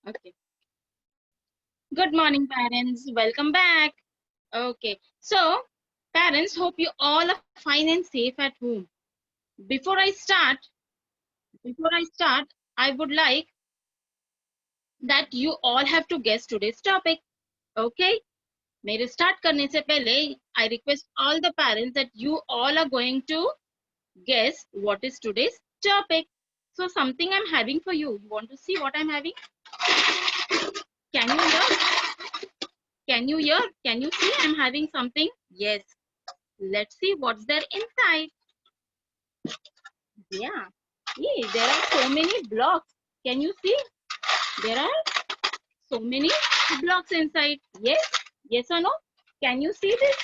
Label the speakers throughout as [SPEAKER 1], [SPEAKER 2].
[SPEAKER 1] Okay. Good morning, parents. Welcome back. Okay. So, parents, hope you all are fine and safe at home. Before I start, before I start, I would like that you all have to guess today's topic. Okay. मेरे start करने से पहले, I request all the parents that you all are going to guess what is today's topic. So, something I'm having for you. You want to see what I'm having? Can you hear? Can you hear? Can you see? I'm having something. Yes. Let's see what's there inside. Yeah. See, there are so many blocks. Can you see? There are so many blocks inside. Yes? Yes or no? Can you see this?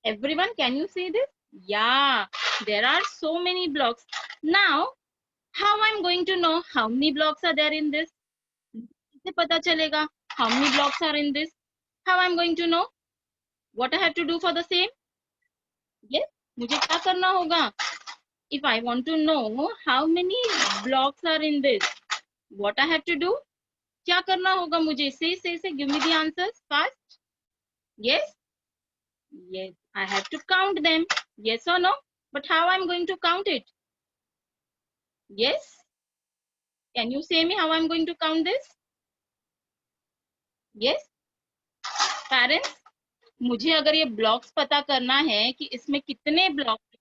[SPEAKER 1] Everyone, can you see this? Yeah. There are so many blocks. Now, how I'm going to know how many blocks are there in this? कैसे पता चलेगा how many blocks are in this? How I'm going to know? What I have to do for the same? Yes? मुझे क्या करना होगा? If I want to know how many blocks are in this, what I have to do? क्या करना होगा मुझे? Say, give me the answers fast. Yes? Yes, I have to count them. Yes or no? But how I'm going to count it? Yes? Can you say me how I'm going to count this? Yes? Parents, मुझे अगर ये blocks पता करना है कि इसमें कितने blocks,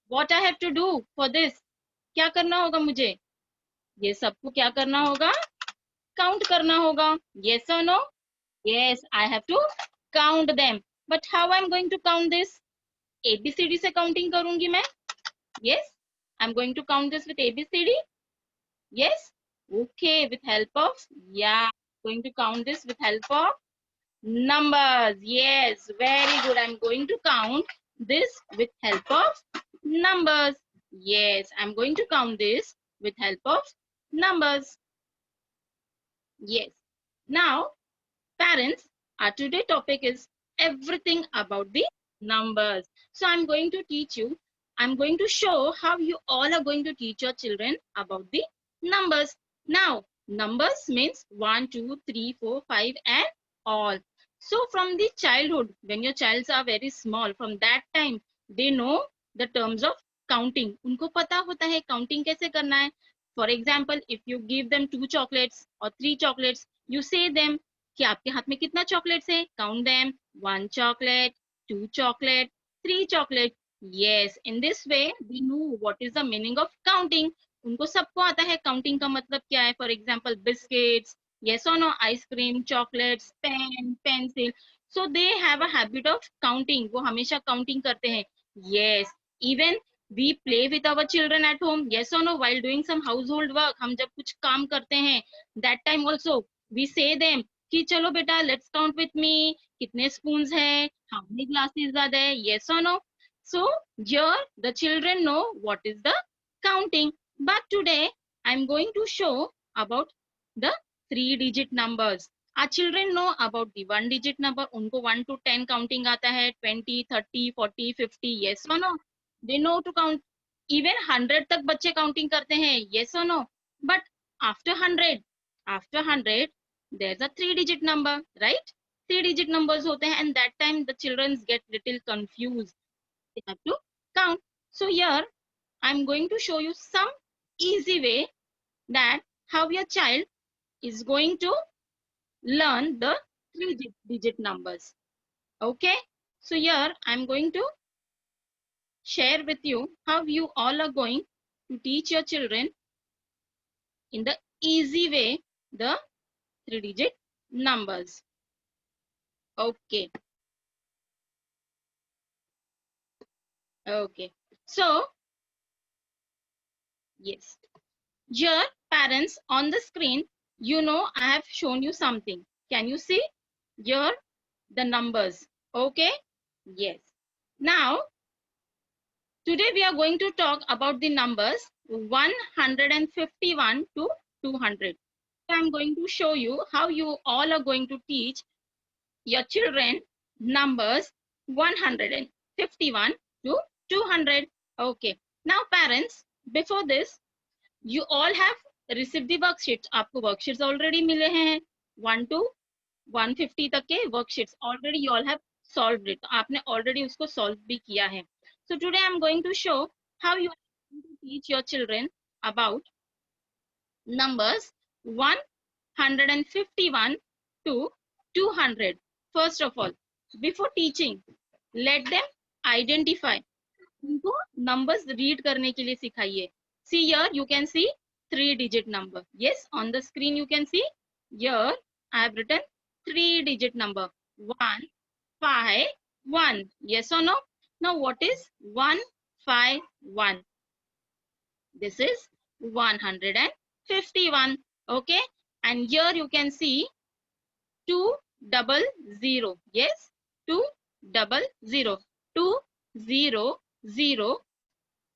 [SPEAKER 1] what I have to do for this? क्या करना होगा मुझे? ये सबको क्या करना होगा? Count करना होगा. Yes or no? Yes, I have to count them. But how I'm going to count this? ABCD से counting करूंगी मैं. Yes, I'm going to count this with ABCD. Yes, okay, with help of, yeah, going to count this with help of numbers. Yes, very good. I'm going to count this with help of numbers. Yes, I'm going to count this with help of numbers. Yes. Now, parents, our today topic is everything about the numbers. So I'm going to teach you, I'm going to show how you all are going to teach your children about the numbers. Now, numbers means 1, 2, 3, 4, 5 and all. So from the childhood, when your childs are very small, from that time, they know the terms of counting. उनको पता होता है counting कैसे करना है. For example, if you give them 2 chocolates or 3 chocolates, you say them कि आपके हाथ में कितना चॉकलेट्स है. Count them. 1 chocolate, 2 chocolate, 3 chocolate. Yes, in this way we know what is the meaning of counting. उनको सबको आता है काउंटिंग का मतलब क्या है. For example biscuits, yes or no, ice cream, chocolates, pen, pencil. So they have a habit of counting. वो हमेशा काउंटिंग करते हैं. Yes, even we play with our children at home. Yes or no, while doing some household work, हम जब कुछ काम करते हैं, that time also we say them कि चलो बेटा लेट्स काउंट विथ मी. कितने स्पून्स है, how many glasses are there. Yes और no. So here the children know what is the counting. But today I am going to show about the 3 digit numbers. our children know about the 1 digit number. उनको 1 to 10 counting आता है. 20, 30, 40, 50. yes or no, they know to count. even 100 तक बच्चे counting करते हैं. yes or no, but after 100, after 100 there's a 3 digit number, right? 3 digit numbers होते हैं, and that time the children get little confused. They have to count. So here I'm going to show you some easy way that how your child is going to learn the 3 digit numbers. Okay, so here I'm going to share with you how you all are going to teach your children in the easy way the 3 digit numbers. Okay. Okay. So, yes. Here, parents, on the screen, you know I have shown you something. Can you see? Here, the numbers. Okay? Yes. Now, today we are going to talk about the numbers 151 to 200. I'm going to show you how you all are going to teach your children numbers 151 to 200. Okay. Now, parents, before this, you all have receive the worksheets, आपको worksheets already मिले हैं 1 to 150 तक के worksheets already you all have solved it, आपने already उसको solve भी किया है. So today I am going to show how you teach your children about numbers 151 to 200. First of all, before teaching, let them identify. उनको numbers read करने के लिए सिखाइए. See here, you can see 3-digit number. Yes, on the screen you can see. Here, I have written 3-digit number. 151. Yes or no? Now, what is 151? This is 151. Okay, and here you can see 200. Yes, 200. 200.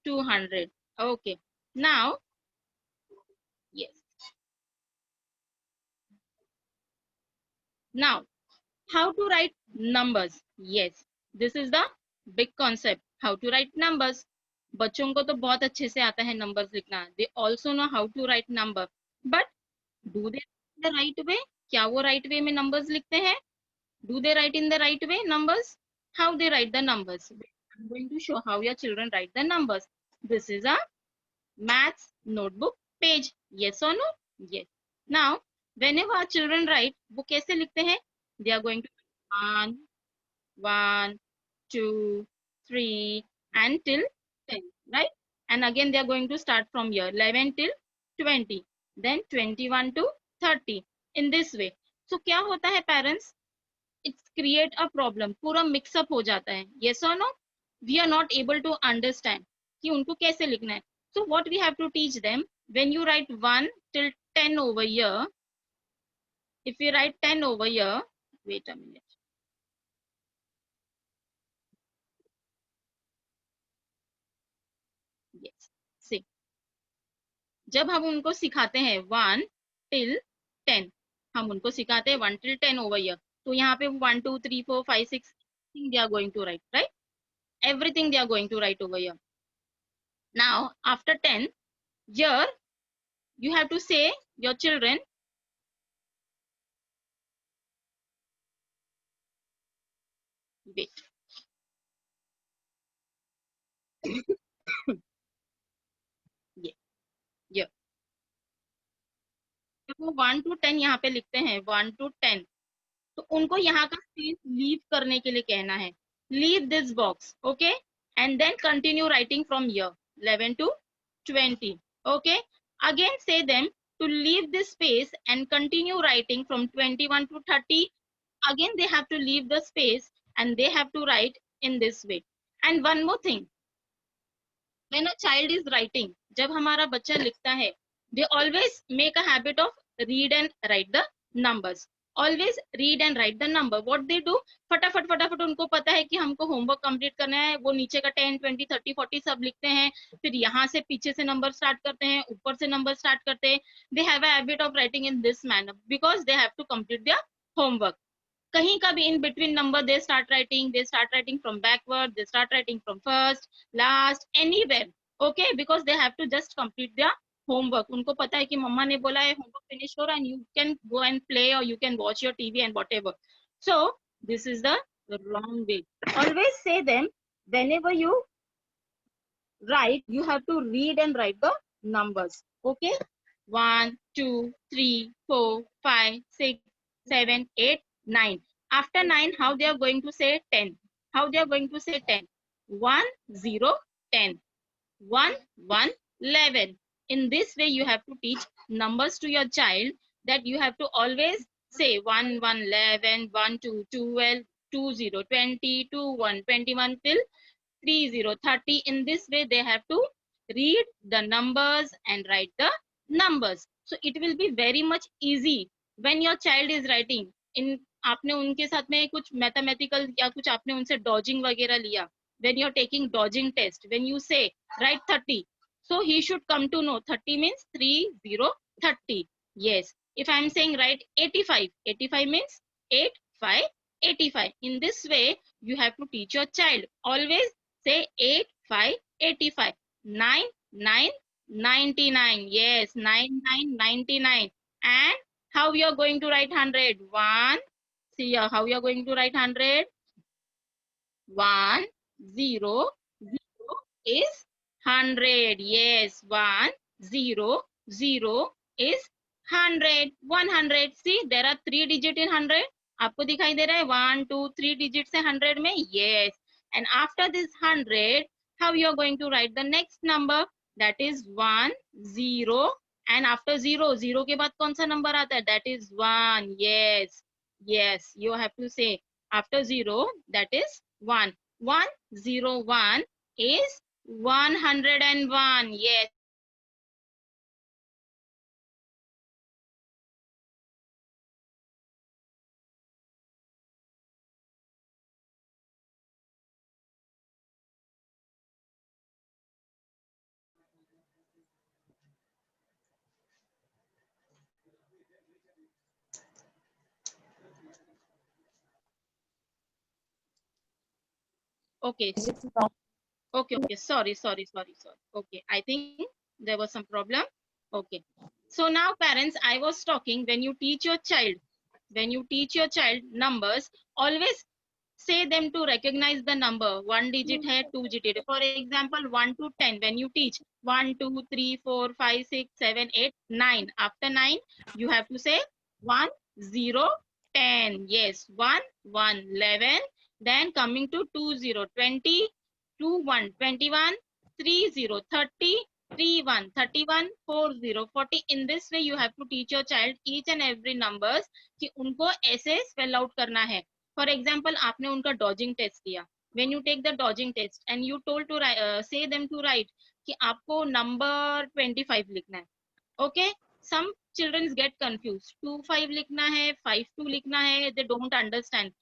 [SPEAKER 1] 200. Okay, now, yes, now how to write numbers? Yes, this is the big concept, how to write numbers. बच्चों को तो बहुत अच्छे से आता है numbers लिखना. They also know how to write number, but do they the right way? क्या वो राइट वे में नंबर्स लिखते हैं? Do they write in the right way numbers? How they write the numbers? I am going to show how your children write the numbers. This is a maths notebook page. Yes or no? Yes. Now, whenever our children write, वो कैसे लिखते हैं? They are going to 1, 1, 2, 3, and till 10, right? And again, they are going to start from here, 11 till 20, then 21 to 30, in this way. So, क्या होता है parents? It's create a problem. पूरा mix up हो जाता है. Yes or no? We are not able to understand कि उनको कैसे लिखना है. So what we have to teach them, when you write 1 till 10 over here, if you write 10 over here, wait a minute. Yes, see. जब हम उनको सिखाते हैं 1 till 10, हम उनको सिखाते हैं 1 till 10 over here. तो यहाँ पे 1, 2, 3, 4, 5, 6, they are going to write, right? Everything they are going to write over here. Now, after 10, here, you have to say your children, wait. ये ये वो 1 to 10 यहाँ पे लिखते हैं 1 to 10, तो उनको यहाँ का स्पेस लीव करने के लिए कहना है, leave this box. Okay, and then continue writing from here 11 to 20. Okay, again say them to leave this space and continue writing from 21 to 30. Again they have to leave the space and they have to write in this way. And one more thing, when a child is writing, जब हमारा बच्चा लिखता है, they always make a habit of read and write the numbers. Always read and write the number. What they do, फटाफट फटाफट उनको पता है कि हमको होमवर्क कंप्लीट करना है, वो नीचे का 10, 20, 30, 40 सब लिखते हैं, फिर यहाँ से पीछे से नंबर स्टार्ट करते हैं, ऊपर से नंबर स्टार्ट करते हैं. They have a habit of writing in this manner because they have to complete their homework. कहीं का भी in between number they start writing from backward, they start writing from first, last, anywhere. Okay, because they have to just complete their homework. उनको पता है कि मम्मा ने बोला है homework finish हो रहा है, and you can go and play or you can watch your TV and whatever. So this is the wrong way. Always say them, whenever you write, you have to read and write the numbers. Okay, 1, 2, 3, 4, 5, 6, 7, 8, 9. After 9, how they are going to say 10? How they are going to say 10? 1, 0, 10. 1, 1, 11. In this way, you have to teach numbers to your child, that you have to always say 1, 1, 11, 1, 2, 12, 2, 0, 20, 2, 1, 21 till 3, 0, 30. In this way, they have to read the numbers and write the numbers. So it will be very much easy when your child is writing. In आपने उनके साथ में कुछ mathematical या कुछ आपने उनसे dodging वगैरह लिया, when you're taking dodging test, when you say write 30, so he should come to know 30 means 3, 0, 30. Yes, if I'm saying write 85, 85 means 8, 5, 85. In this way, you have to teach your child. Always say 8, 5, 85, 9, 9, 99. Yes, 99, 99. And how we are going to write 100? 1. See here, how you are going to write 100? 1, 0, 0 is 100. Yes, 1, 0, 0 is 100. 100. See, there are 3 digit in 100. आपको दिखाई दे रहा है 1, 2, 3 digits है 100 में? Yes. And after this 100, how you are going to write the next number? That is 1, 0. And after 0, 0 के बाद कौन सा number आता है? That is 1. Yes. Yes. You have to say after 0, that is 1. 101 is 101. Yes. Okay. Okay. Sorry. Okay. I think there was some problem. Okay. So now parents, I was talking, when you teach your child numbers, always say them to recognize the number. 1 digit hai, 2 digit. For example, 1 to 10. When you teach 1, 2, 3, 4, 5, 6, 7, 8, 9. After 9, you have to say 1, 0, 10. Yes, 1, 1, 11. Then coming to 2, 0, 20, 2, 1, 21, 3, 0, 30, 3, 1, 31, 4, 0, 40. In this way, you have to teach your child each and every numbers कि उनको ऐसे spell out करना है. For example, आपने उनका dodging test दिया. When you take the dodging test and you told to say them to write कि आपको number 25 लिखना है. Okay? Some children get confused. 25 लिखना है, 52 लिखना है. They don't understand.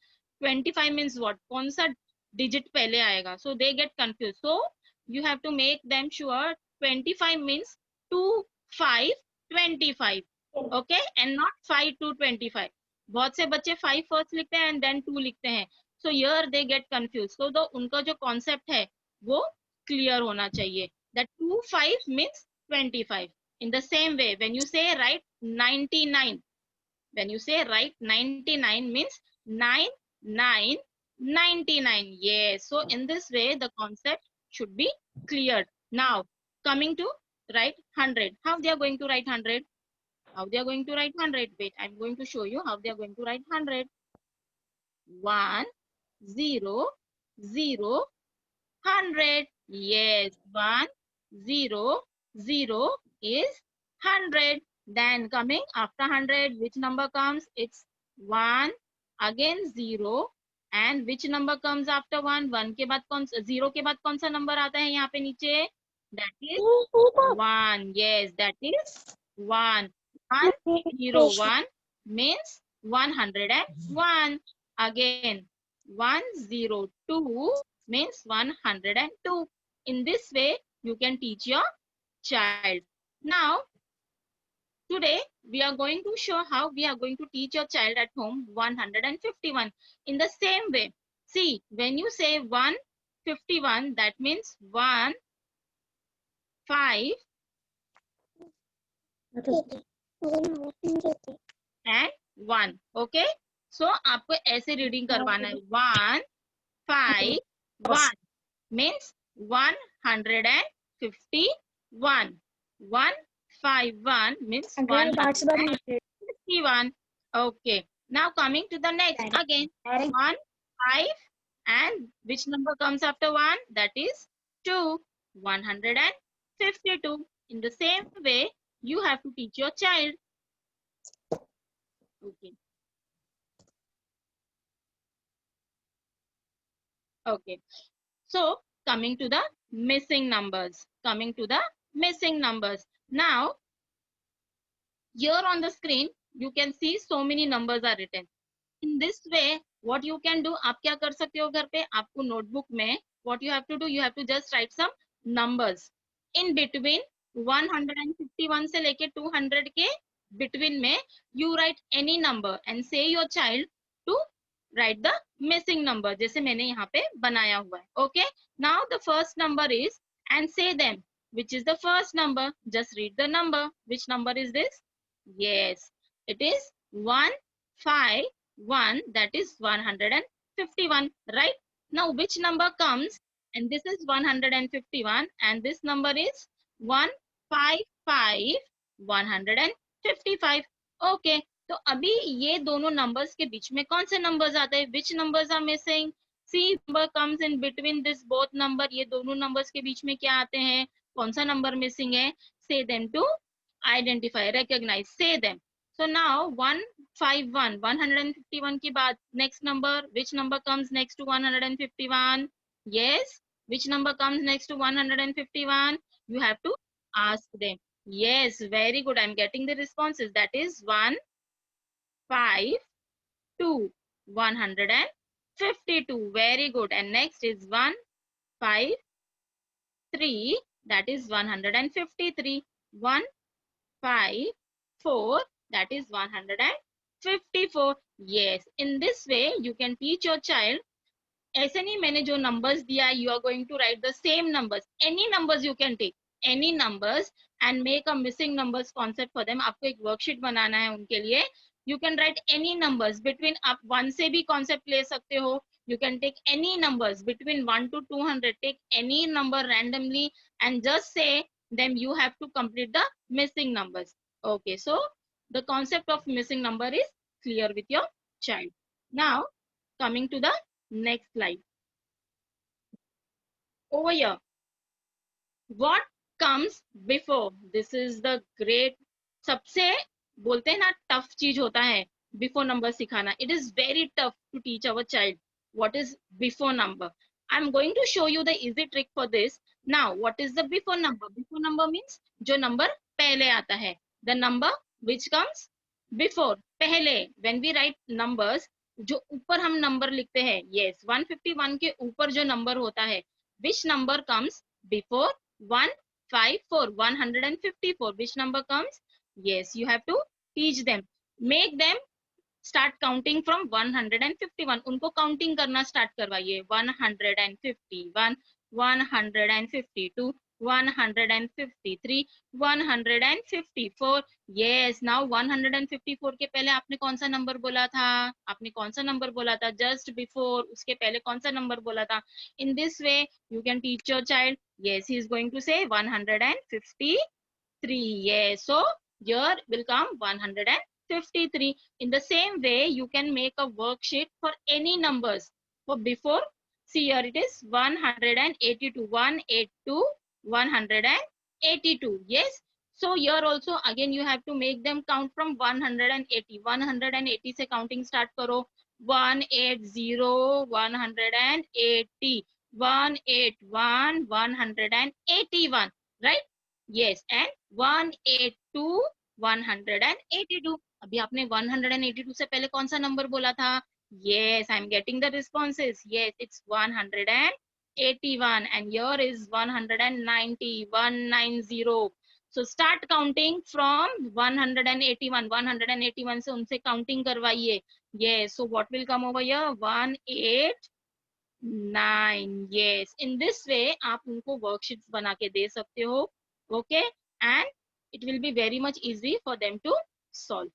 [SPEAKER 1] 25 means what? कौन सा digit पहले आएगा? So they get confused. So you have to make them sure 25 means 2, 5, 25. Okay? And not 5 to 25. बहुत से बच्चे 5 first लिखते हैं and then 2 लिखते हैं. So here they get confused. So the उनका जो concept है वो clear होना चाहिए. That 2, 5 means 25. In the same way, when you say write 99, when you say write 99 means 9, 9, 99. Yes. So in this way, the concept should be cleared. Now, coming to write 100. How they are going to write 100? How they are going to write 100? Wait, I'm going to show you how they are going to write 100. 1, 0, 0, 100. Yes, 1, 0, 0 is 100. Then coming after 100, which number comes? It's 1, again 0. And which number comes after 1? 1 के बाद कौन 0 के बाद कौन सा number आता है यहाँ पे नीचे? That is 1. Yes, that is 1. 101 means 101. Again, 102 means 102. In this way, you can teach your child. Now, today we are going to show how we are going to teach your child at home 151. In the same way, see, when you say 151, that means 1, 5, and 1. Okay? So, आपको ऐसे reading करवाना है. 1, 5, 1 means 151. 151 means 151. Okay. Now coming to the next. Again, 1, 5, and which number comes after 1? That is 2. 152. In the same way, you have to teach your child. Okay. Okay. So coming to the missing numbers. Coming to the missing numbers. Now, here on the screen, you can see so many numbers are written. In this way, what you can do, आप क्या कर सकते हो घर पे? आपको notebook में, what you have to do, you have to just write some numbers. In between 151 से लेके 200 के between में, you write any number and say your child to write the missing number. जैसे मैंने यहाँ पे बनाया हुआ है. Okay. Now the first number is, and say them. which is the first number? Just read the number. Which number is this? Yes, it is 151. That is 151, right? Now, which number comes? And this is 151, and this number is 155, 155. Okay, तो अभी ये दोनों numbers के बीच में कौन से numbers आते हैं? Which numbers are missing? C number comes in between this both number. ये दोनों numbers के बीच में क्या आते हैं? कौन सा number missing है? Say them to identify, recognize, say them. So now 151, 151 के बाद next number, which number comes next to 151? Yes, which number comes next to 151? You have to ask them. Yes, very good. I'm getting the responses. That is 152, 152. Very good. And next is 153. That is 153. 154. That is 154. Yes. In this way, you can teach your child. ऐसे नहीं मैंने जो numbers दिया, you are going to write the same numbers. Any numbers you can take. Any numbers and make a missing numbers concept for them. आपको एक worksheet बनाना है उनके लिए. You can write any numbers between आप 1 से भी concept ले सकते हो. You can take any numbers between 1 to 200. Take any number randomly and just say them. You have to complete the missing numbers. Okay, so the concept of missing number is clear with your child. Now, coming to the next slide. Over here, what comes before? This is the great, सबसे बोलते हैं ना tough चीज होता है before number सिखाना. It is very tough to teach our child what is before number. I'm going to show you the easy trick for this. Now, what is the before number? Before number means जो number पहले आता है. The number which comes before, पहले. When we write numbers, जो ऊपर हम number लिखते हैं, yes, 151 के ऊपर जो नंबर होता है, which number comes before 154, 154? Which number comes? Yes, you have to teach them, make them start counting from 151. उनको counting करना start करवाइए. 151, 152, 153, 154. Yes, now 154 के पहले आपने कौन सा नंबर बोला था? आपने कौन सा नंबर बोला था? Just before, उसके पहले कौन सा नंबर बोला था? In this way, you can teach your child. Yes, he is going to say 153. Yes, so here will come 153. In the same way, you can make a worksheet for any numbers. For before, see here it is 182, 182, 182. Yes. So here also again you have to make them count from 180. 180 से counting start करो. 180, 180, 181, 181. Right? Yes. And 182, 182. अभी आपने 182 से पहले कौन सा number बोला था? Yes, I'm getting the responses. Yes, it's 181 and here is 190, 190. So start counting from 181. 181 से उनसे counting करवाइए. Yes, so what will come over here? 189. Yes, in this way आप उनको worksheets बना के दे सकते हो. Okay, and it will be very much easy for them to solve.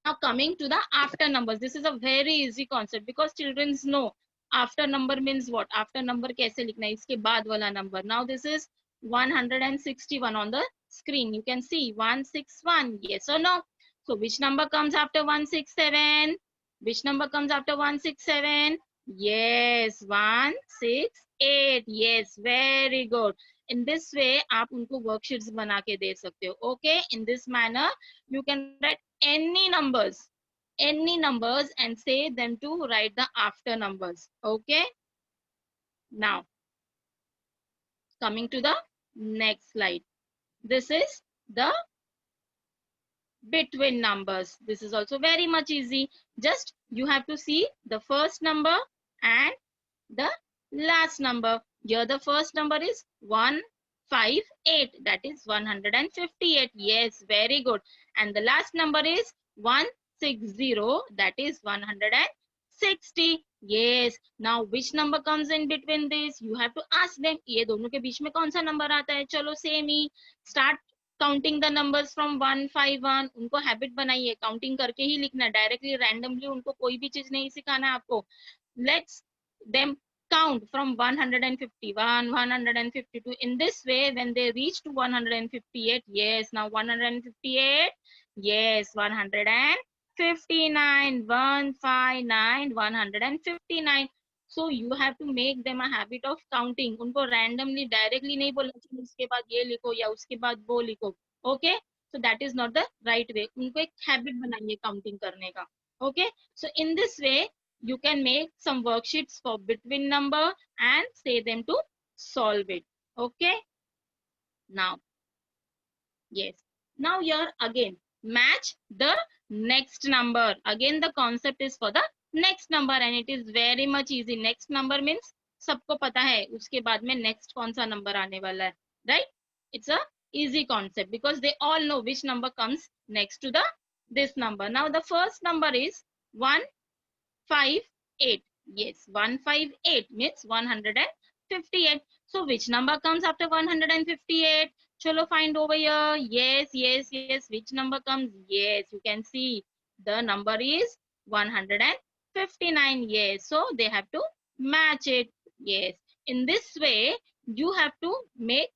[SPEAKER 1] Now coming to the after numbers, this is a very easy concept because children know after number means what. After number कैसे लिखना है, इसके बाद वाला number. Now this is 161 on the screen. You can see 161. Yes or no? So which number comes after 167? Which number comes after 167? Yes, 168. Yes, very good. In this way, आप उनको worksheets बना के दे सकते हो. Okay, in this manner, you can write any numbers and say them to write the after numbers. Okay, now coming to the next slide. This is the between numbers. This is also very much easy. Just you have to see the first number and the last number. Here the first number is 158, that is 158. Yes, very good. And the last number is 160, that is 160. Yes. Now which number comes in between this? You have to ask them. ये दोनों के बीच में कौन सा number आता है? चलो same he. Start counting the numbers from 151. उनको हैबिट बनाइए, काउंटिंग करके ही लिखना, डायरेक्टली रैंडमली उनको कोई भी चीज नहीं सिखाना है आपको. Let's them count from 151, 152. In this way, when they reach to 158, yes, now 158, yes, 159, 159, 159. So you have to make them a habit of counting. उनको randomly, directly नहीं बोलना चाहिए उसके बाद ये लिखो या उसके बाद वो लिखो. Okay? So that is not the right way. उनको एक habit बनाइए counting करने का. Okay? So in this way, you can make some worksheets for between number and say them to solve it. Okay? Now, yes. Now here again, match the next number. Again, the concept is for the next number and it is very much easy. Next number means सबको पता है उसके बाद में next कौन सा number आने वाला है, right? It's a easy concept because they all know which number comes next to the this number. Now the first number is 158. Yes, 158 means 158. So which number comes after 158? Chalo, find over here. Yes, yes, yes. Which number comes? Yes, you can see the number is 159. Yes, so they have to match it. Yes, in this way, you have to make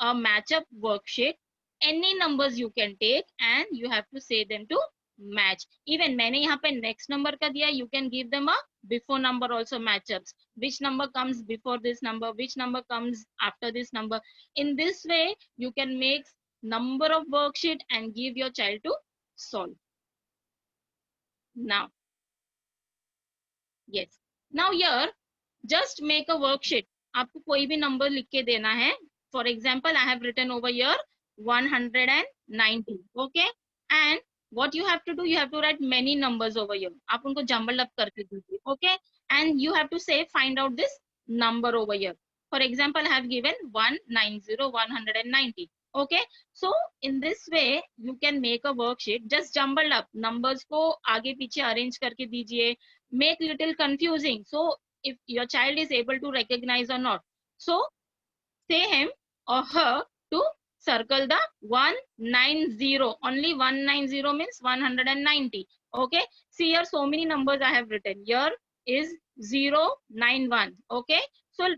[SPEAKER 1] a matchup worksheet. Any numbers you can take and you have to say them to match. Even मैंने यहाँ पे next number का दिया, you can give them a before number also matchups. Which number comes before this number, which number comes after this number. In this way, you can make number of worksheet and give your child to solve. Now, yes. Now here, just make a worksheet. आपको कोई भी number लिख के देना है. For example, I have written over here 190. Okay, and what you have to do, you have to write many numbers over here. आप उनको jumble up करके दीजिए. Okay, and you have to say find out this number over here. For example, I have given 190, 190. Okay, so in this way you can make a worksheet. Just jumble up numbers को आगे पीछे arrange करके दीजिए. Make little confusing. So if your child is able to recognize or not. So say him or her to circle the 190. Only 190 means 190. Okay. See here, so many numbers I have written. Here is 091. Okay. So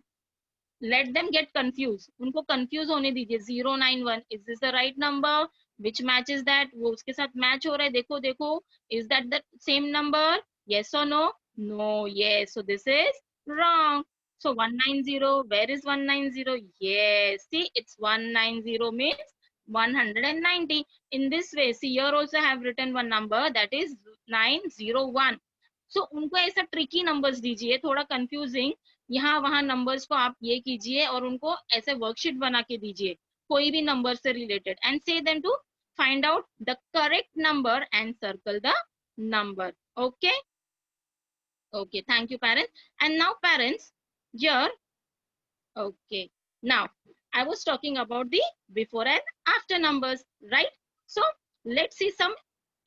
[SPEAKER 1] let them get confused. उनको confuse होने दीजिए. 091. Is this the right number? Which matches that? वो उसके साथ match हो रहा है. देखो देखो. Is that the same number? Yes or no? No. Yes. So this is wrong. So 190. Where is 190? Yes. See, it's 190 means 190. In this way, see here also I have written one number that is 901. So उनको ऐसा tricky numbers दीजिए, थोड़ा confusing. यहाँ वहां numbers को आप ये कीजिए और उनको ऐसे वर्कशीट बना के दीजिए कोई भी नंबर से related and say them to find out the correct number and circle the number. Okay, okay, thank you parents. And now parents, here, okay, now I was talking about the before and after numbers, right? So let's see some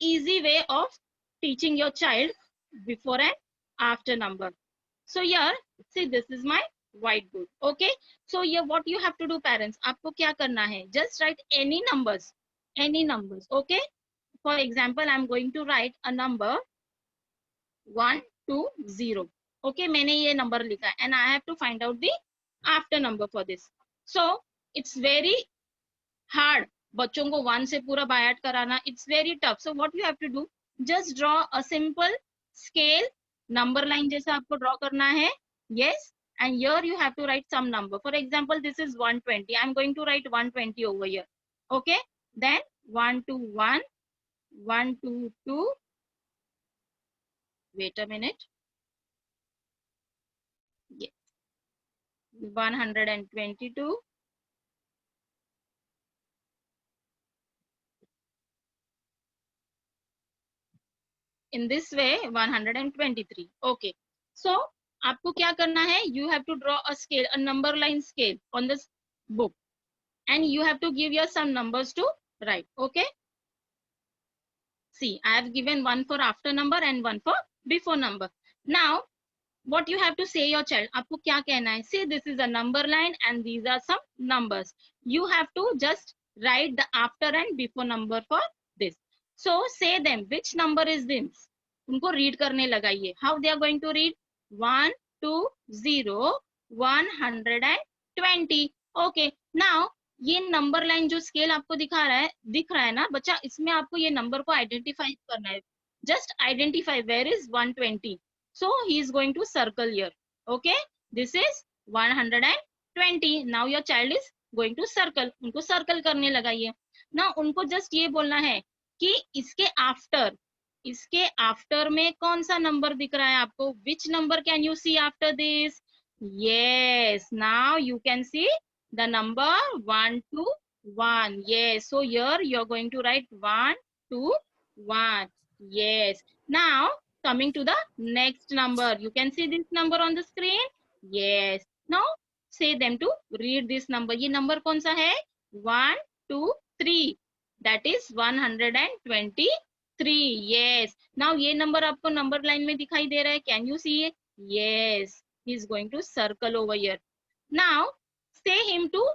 [SPEAKER 1] easy way of teaching your child before and after number. So here, see, this is my whiteboard. Okay. So here, what you have to do, parents, आपको क्या करना है? Just write any numbers. Any numbers. Okay. For example, I'm going to write a number 120. Okay. मैंने ये number लिखा है and I have to find out the after number for this. So it's very hard. बच्चों को 1 से पूरा by heart कराना. It's very tough. So what you have to do? Just draw a simple scale. Number line जैसा आपको draw करना है. Yes, and here you have to write some number. For example, this is 120. I'm going to write 120 over here. Okay, then 121, 122. Wait a minute. Yes, 122. In this way, 123. Okay, so आपको क्या करना है? You have to draw a scale, a number line scale on this book, and you have to give your some numbers to write. Okay. See, I have given one for after number and one for before number. Now, what you have to say your child, आपको क्या कहना है? Say this is a number line and these are some numbers. You have to just write the after and before number for this. So say them which number is this. उनको read करने लगाइए. How they are going to read? 1 2 0 120. Okay, now ये number line जो scale आपको दिख रहा है ना बच्चा, इसमें आपको ये नंबर को आइडेंटिफाई करना है. Just identify where is 120. So he is going to circle here. Okay, this is 120. Now your child is going to circle. उनको circle करने लगाइए. Now उनको just ये बोलना है कि इसके आफ्टर में कौन सा नंबर दिख रहा है आपको? Which number can you see after this? Yes, now you can see the number 1 to 1. Yes, so here you are going to write 1 to 1. Yes, now coming to the next number, you can see this number on the screen. Yes, now say them to read this number. ये number कौन सा है? 1 2 3, that is 123. Yes, now ये number आपको number line में दिखाई दे रहा है. Can you see it? Yes, he is going to circle over here. Now say him to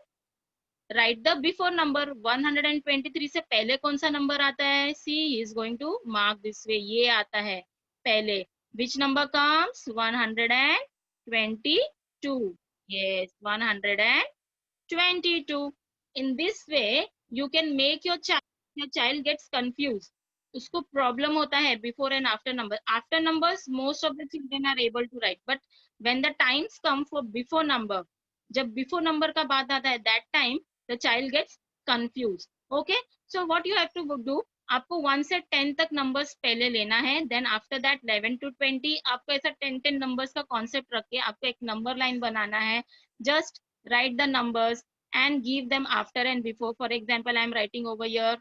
[SPEAKER 1] write the before number. 123 से पहले कौन सा नंबर आता है? See, he is going to mark this way. ये आता है पहले. Which number comes? 122. Yes, 122. In this way, you can make your child gets confused. उसको problem होता है before and after number. After numbers, most of the children are able to write. But when the times come for before number, जब before number का बात आता है, that time the child gets confused. Okay, so what you have to do, आपको 1 से 10 तक numbers पहले लेना है. Then after that 11 to 20 आपको ऐसा 10 numbers का concept रख के आपको एक number line बनाना है. Just write the numbers and give them after and before. For example, I am writing over here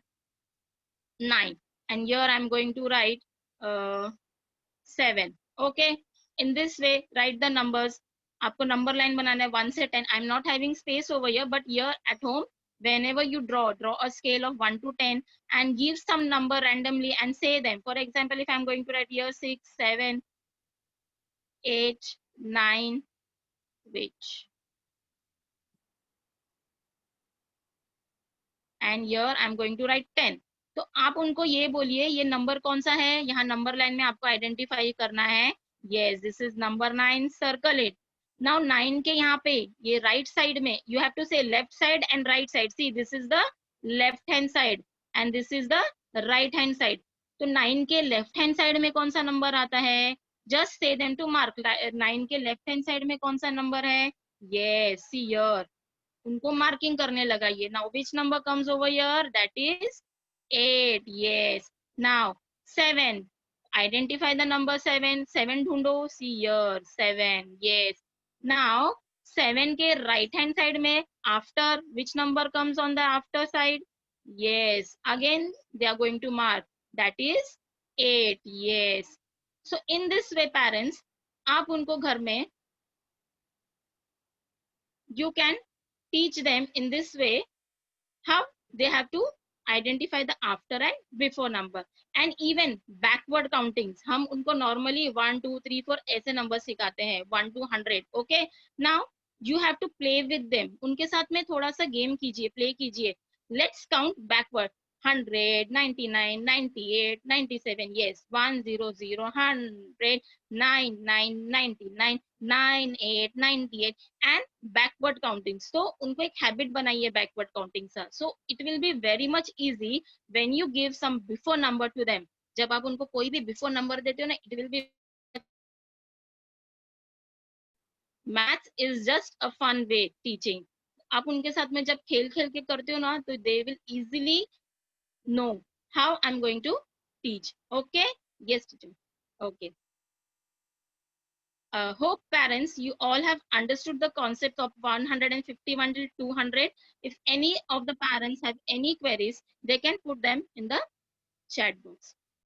[SPEAKER 1] 9 and here I am going to write 7. Okay, in this way write the numbers. आपको number line बनाना है 1 से 10. I'm not having space over here, but here at home whenever you draw a scale of 1 to 10 and give some number randomly and say them. For example, if I'm going to write here 6 7 8 9, which, and here I'm going to write 10. तो आप उनको ये बोलिए ये number कौन सा है. यहाँ नंबर लाइन में आपको आइडेंटिफाई करना है. Yes, this is number 9. Circle it. Now 9 के यहाँ पे ये right side में you have to say left side and right side. See, this is the left hand side and this is the right hand side. तो 9 के left hand side में कौन सा नंबर आता है? Just say them to mark. 9 के left hand side में कौन सा नंबर है? Yes, see here. उनको मार्किंग करने लगाइए. Now which number comes over here? That is 8. Yes. Now 7. Identify the number 7. 7 ढूंढो. See here 7. Yes. Now 7 के right hand side में after which number comes on the after side? Yes. Again they are going to mark. That is 8. Yes. So in this way parents, आप उनको घर में you can teach them in this way how they have to identify the after and before number. And even backward countings हम उनको normally 1 2 3 4 ऐसे numbers सिखाते हैं 1 to 100. Okay, now you have to play with them. उनके साथ में थोड़ा सा game कीजिए, play कीजिए. Let's count backward. 100 99 98 97. Yes, 1 0 0 100 9 9 99 9 8 98 and backward counting. So उनको एक habit बनाइए backward counting सा. So it will be very much easy when you give some before number to them. जब आप उनको कोई भी before number देते हो ना, it will be maths is just a fun way teaching. आप उनके साथ में जब खेल खेल के करते हो ना, तो they will easily know how I'm going to teach. Okay, yes teacher. Okay, hope parents you all have understood the concept of 151 till 200. If any of the parents have any queries, they can put them in the chat box.